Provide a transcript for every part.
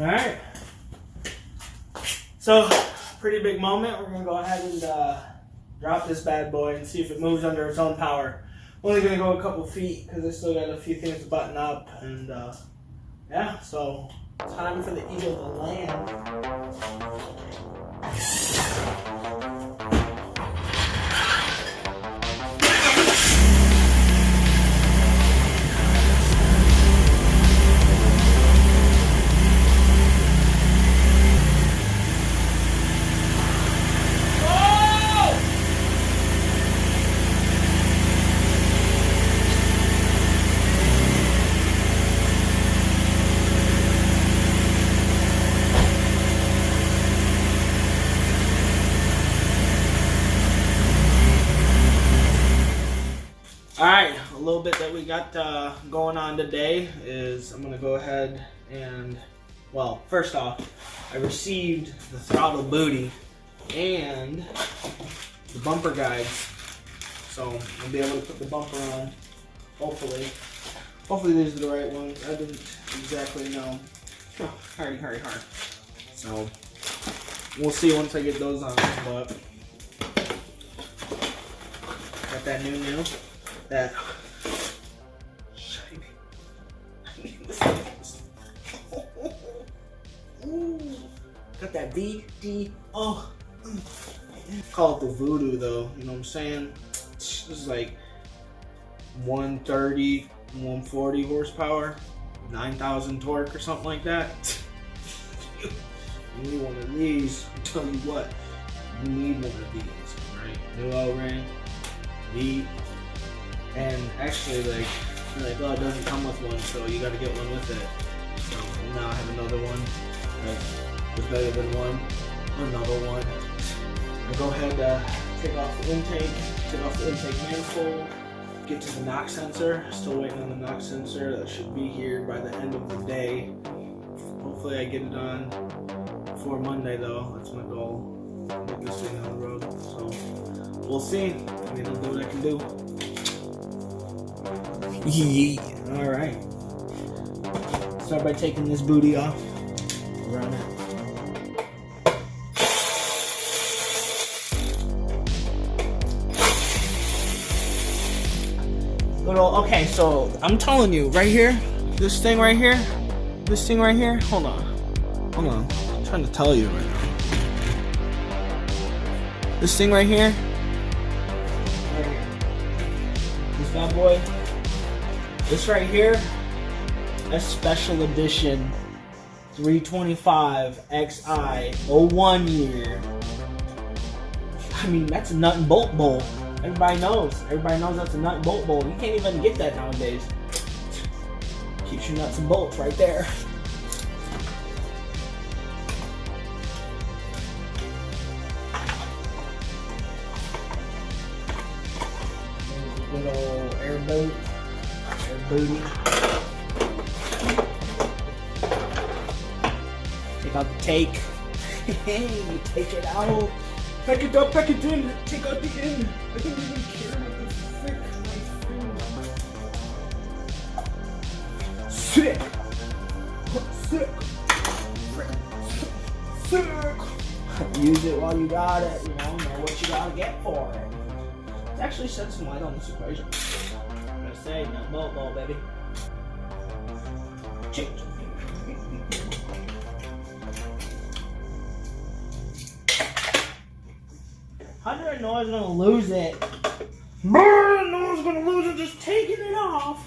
Alright. So, pretty big moment. We're going to go ahead and drop this bad boy and see if it moves under its own power. Only going to go a couple feet because I still got a few things to button up. And yeah, so time for the eagle to land. Alright, a little bit that we got going on today is I'm going to go ahead and, well, first off, I received the throttle booty and the bumper guides, so I'll be able to put the bumper on, hopefully. Hopefully these are the right ones. I didn't exactly know. Oh, hurry. So, we'll see once I get those on, but got that new. That shiny. Got that VDO. Call it the voodoo though, you know what I'm saying? This is like 130, 140 horsepower, 9,000 torque or something like that. You need one of these. I'll tell you what, you need one of these, right? New O-ring, V. And actually, like, oh, it doesn't come with one, so you gotta get one with it. So now I have another one that was better than one. Another one. I go ahead, take off the intake manifold, get to the knock sensor. Still waiting on the knock sensor. That should be here by the end of the day. Hopefully I get it on before Monday though. That's my goal. Get this thing on the road. So we'll see. I mean, I'll do what I can do. Yeah. Alright. Start by taking this booty off. Run it. Good old, okay, so I'm telling you, right here, this thing right here, hold on. I'm trying to tell you right now. This thing right here, this bad boy. This right here, a special edition 325 XI 01 year. I mean, that's a nut and bolt bowl. Everybody knows that's a nut and bolt bowl. You can't even get that nowadays. Keeps your nuts and bolts right there. Good old air boot. Booty. Take out the take. Hey, take it out. Pack it up, pack it in. Take out the end. I don't even care what the frick my sick. Use it while you got it. You know what you gotta get for it. Let's actually shed some light on this equation. Say no bolt, baby. Change. How did I know I was gonna lose it? I know I was gonna lose it just taking it off.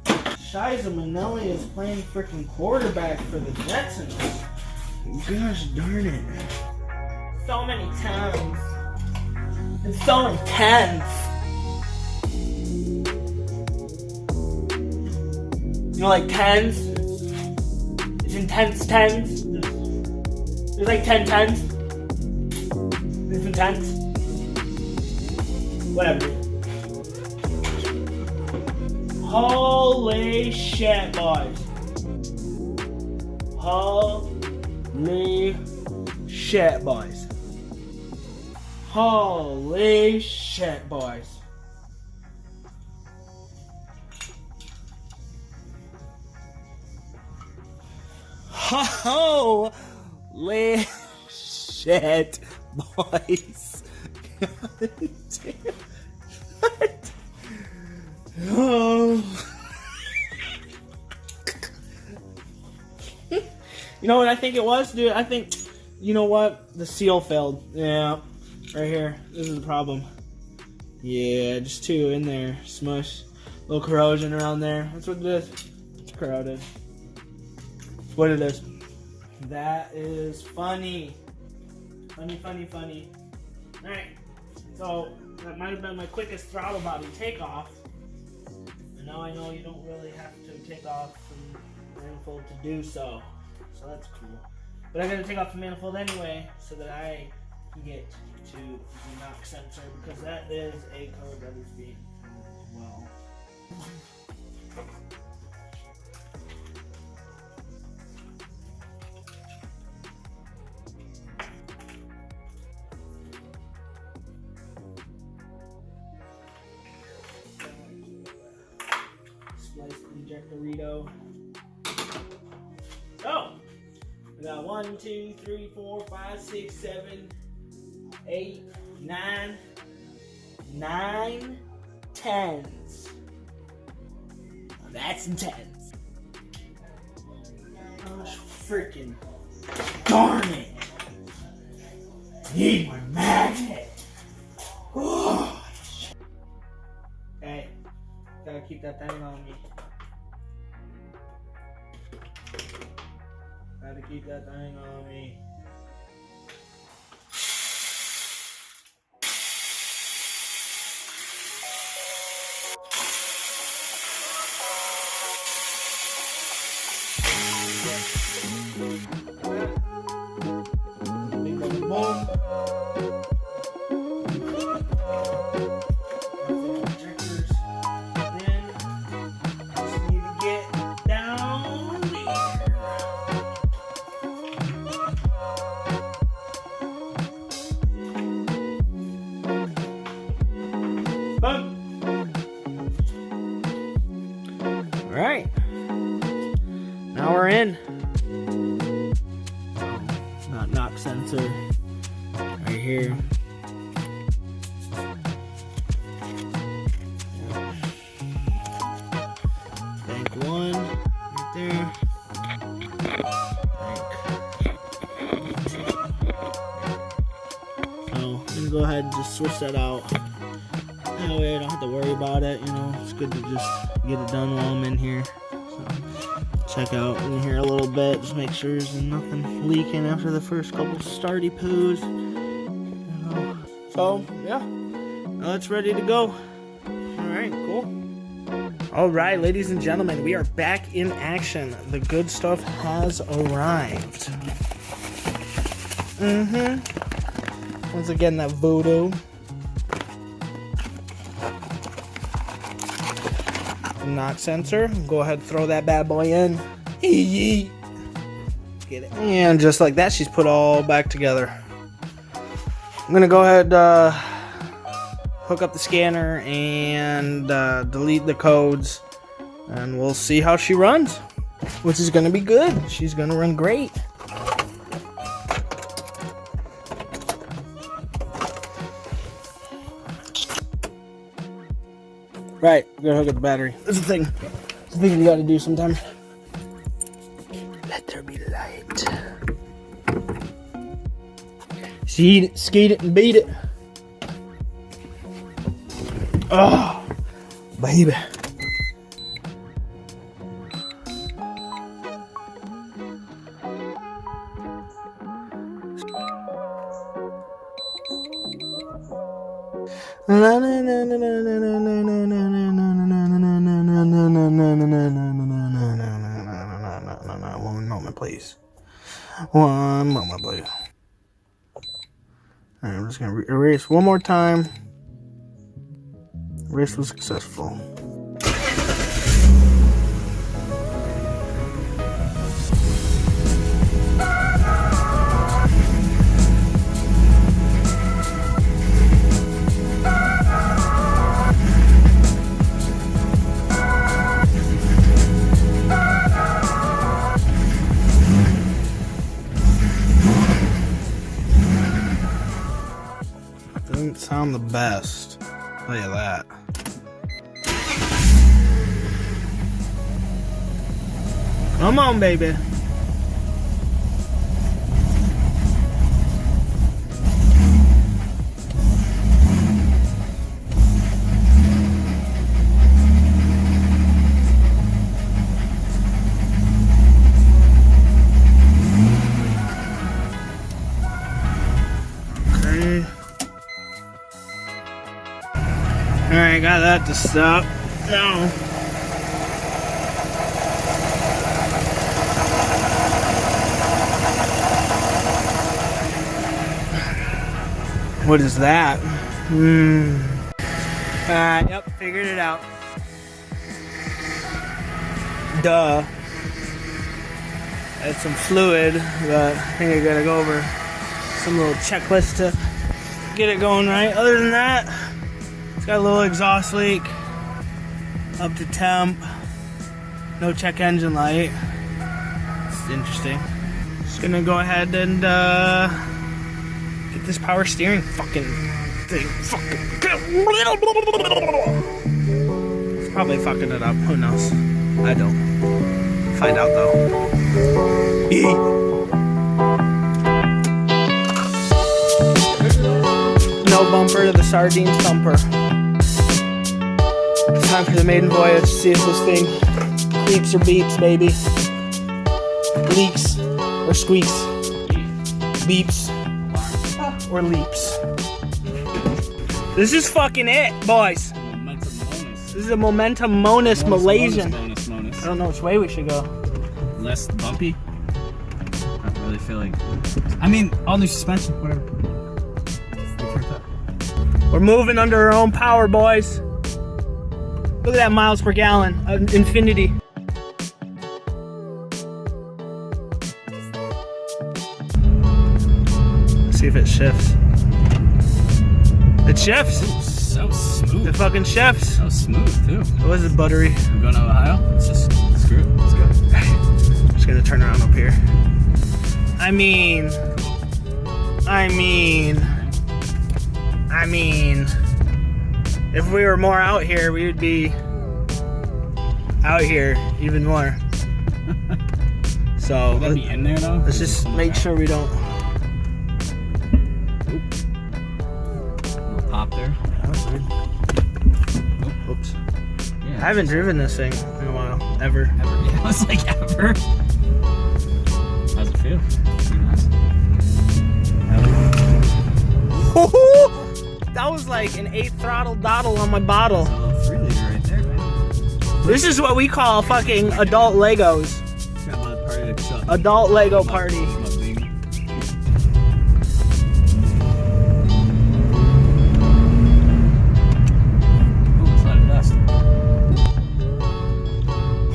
Shiza Manelli is playing freaking quarterback for the Jetsons. Gosh darn it. So many times. It's so intense. You know, like tens? It's intense tens. There's like 10 tens. There's some tens. Whatever. Holy shit, boys. Holy shit, boys. Holy shit, boys. Holy shit, boys. Damn. What? Oh. You know what I think it was, dude? I think, you know what? The seal failed. Yeah, right here. This is the problem. Yeah, just two in there. Smush. A little corrosion around there. That's what it is. It's corroded. That's what it is. That is funny. Funny. Alright. So, that might have been my quickest throttle body takeoff. And now I know you don't really have to take off from manifold to do so. So that's cool. But I gotta take off the manifold anyway so that I can get to the knock sensor, because that is a code that is being used as well. Splice injectorito. So we got 1, 2, 3, 4, 5, 6, 7, 8, 9 tens. That's intense. Gosh, freaking darn it! Need my magnet. Oh, hey, gotta keep that thing on me. Gotta keep that thing on me. Alright, now we're in. Not knock sensor right here. Bank 1 right there. Bank 2. So I'm gonna go ahead and just switch that out. That way I don't have to worry about it, you know. It's good to just get it done while I'm in here. So check out in here a little bit, just make sure there's nothing leaking after the first couple starty poos. You know. So yeah, now it's ready to go. Alright, cool. Alright, ladies and gentlemen, we are back in action. The good stuff has arrived. Once again, that voodoo. Knock sensor. Go ahead and throw that bad boy in. Get it. And just like that, she's put all back together. I'm gonna go ahead hook up the scanner and delete the codes, and we'll see how she runs, which is gonna be good. She's gonna run great. Right, we're gonna hook up the battery. That's the thing. It's the thing you gotta do sometimes. Let there be light. Seed it, skate it, and beat it. Oh, baby. One moment, please. One moment, please. Alright, I'm just gonna erase one more time. Erase was successful. sound the best. I'll tell you that. Come on, baby. Alright, got that to stop. Now, what is that? Yep, figured it out. Duh. Add some fluid, but I think I gotta go over some little checklist to get it going right. Other than that, it's got a little exhaust leak, up to temp, no check engine light. It's interesting. Just gonna go ahead and get this power steering fucking thing It's probably fucking it up, who knows? I don't. Find out though. No bumper to the sardines thumper. It's time for the maiden voyage. See if this thing creeps or beeps, baby. Leaks or squeaks. Beeps or leaps. This is fucking it, boys. This is a momentum bonus Malaysian. I don't know which way we should go. Less bumpy. I don't really feel like. I mean, all new suspension, whatever. We're moving under our own power, boys. Look at that miles per gallon. Infinity. Let's see if it shifts. It shifts. So smooth. It fucking shifts. So smooth too. What was it, buttery? We're going to Ohio. Let's just screw it. Let's go. Just gonna turn around up here. I mean, if we were more out here, we would be out here even more. So would that be in there though? Let's just make sure we don't. Little pop there. That was weird. Oops. Yeah, I haven't driven this thing in a while, ever. Yeah, I was like, ever. How's it feel? That was like an 8 throttle doddle on my bottle. Oh, 3 liter right there, man. This is what we call fucking adult Legos. Got my party to shut. Adult Lego party.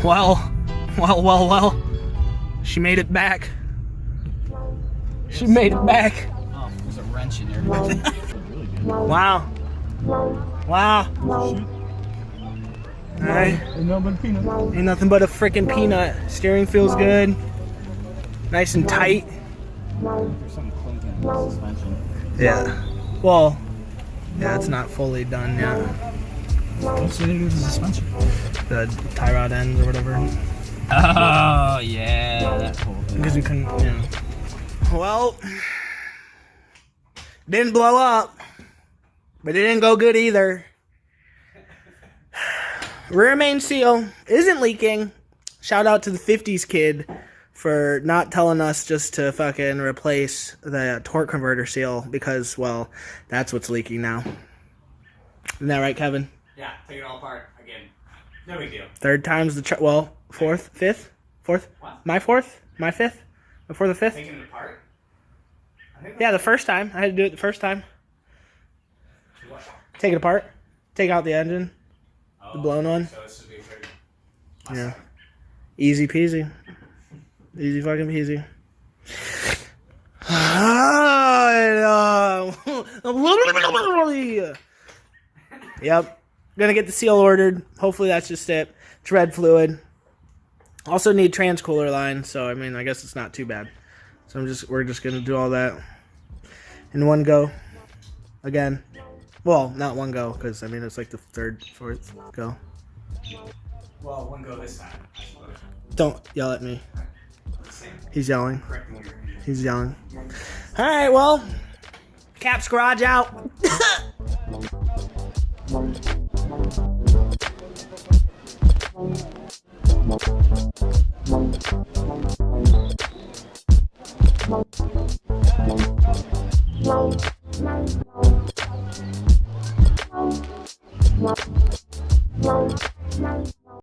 Well. She made it back. She made it back. Oh, there's a wrench in there. Wow. Alright. Ain't nothing but a freaking peanut. Steering feels good. Nice and tight. There's something clinking in the suspension. Yeah. Well, yeah, it's not fully done yet. What's the name of the suspension? The tie rod ends or whatever. Oh, yeah. That whole thing. Because we couldn't, Well, didn't blow up, but it didn't go good either. Rear main seal isn't leaking. Shout out to the 50s kid for not telling us just to fucking replace the torque converter seal because, well, that's what's leaking now. Isn't that right, Kevin? Yeah, take it all apart again. No big deal. Third time's the fourth, fifth? What? My fourth? My fifth? Before the fifth? Taking it apart? Yeah, the first time. I had to do it the first time. What? Take it apart. Take out the engine. Oh, the blown one. So this would be pretty. Yeah. Easy peasy. Easy fucking peasy. Yep. Gonna get the seal ordered. Hopefully that's just it. Tread fluid. Also need transcooler line, so I mean I guess it's not too bad. So we're just gonna do all that in one go. Again. Well, not one go, because I mean it's like the third, fourth go. Well, one go this time. Don't yell at me. Same. He's yelling. Correct me here. He's yelling. All right, well, Cap's garage out.